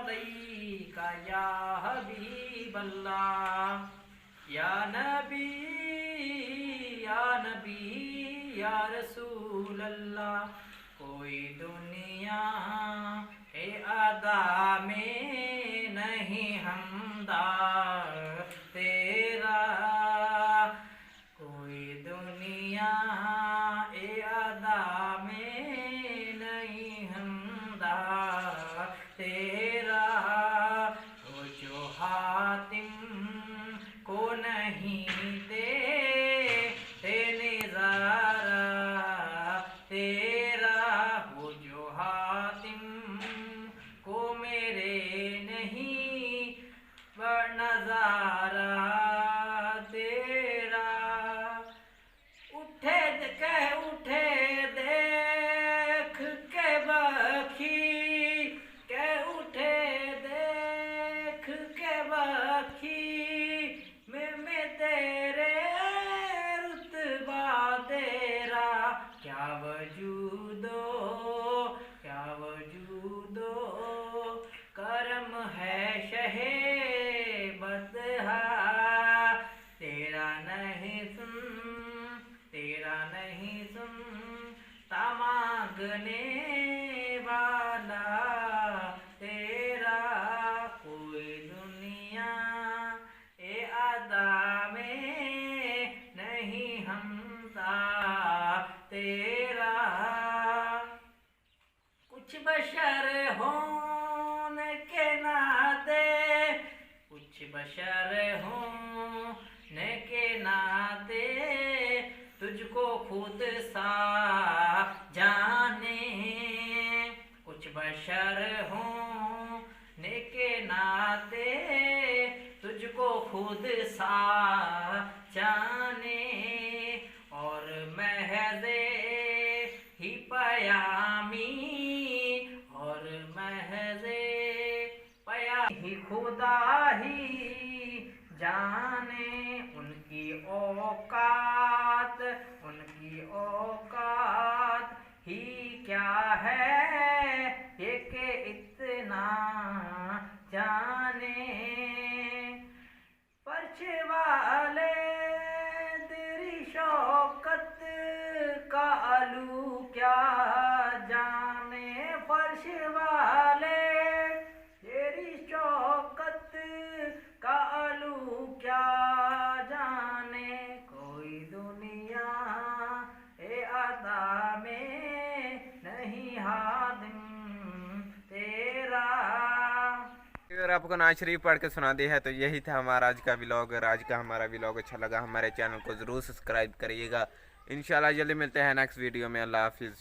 अलैका या हबीबल्लाह। या नबी या रसूल अल्लाह। कोई दुनिया ए अदा में नहीं हमदार तेरा। कोई दुनिया ए अदा में नहीं हमदार तेरा। वो जो हातिम को नहीं दे नज़ारा तेरा। वो जो हातिम को मेरे नहीं नज़ारा तेरा। उठे उठे देख के बखी, के उठे देख के बखी। मैं तेरे रुतबा तेरा। क्या वजूदो करम है शहे बदहा। तेरा नहीं सुन मांगने वाला तेरा। कोई दुनिया ए अदा में नहीं हमदा तेरा। कुछ बशर होने के नाते, कुछ बशर होने के नाते तुझको खुद सा जाने। कुछ बशर होने के नाते तुझको खुद सा जाने। और महज़े ही पयामी, और महज़े पयामी खुदा ही जाने। उनकी औकात ही क्या है ये कि इतना जाने। फर्श वाले तेरी शौकत का आलू क्या जाने। फर्श वाले तेरी शौकत का आलू क्या जाने। कोई दुनिया ए अदा में नहीं हादिम तेरा। अगर आपको नाज शरीफ पढ़ के सुना दिया है तो यही था हमारा आज का व्लॉग। अगर आज का हमारा व्लॉग अच्छा लगा हमारे चैनल को ज़रूर सब्सक्राइब करिएगा। इंशाल्लाह जल्दी मिलते हैं नेक्स्ट वीडियो में। अल्लाह हाफिज़।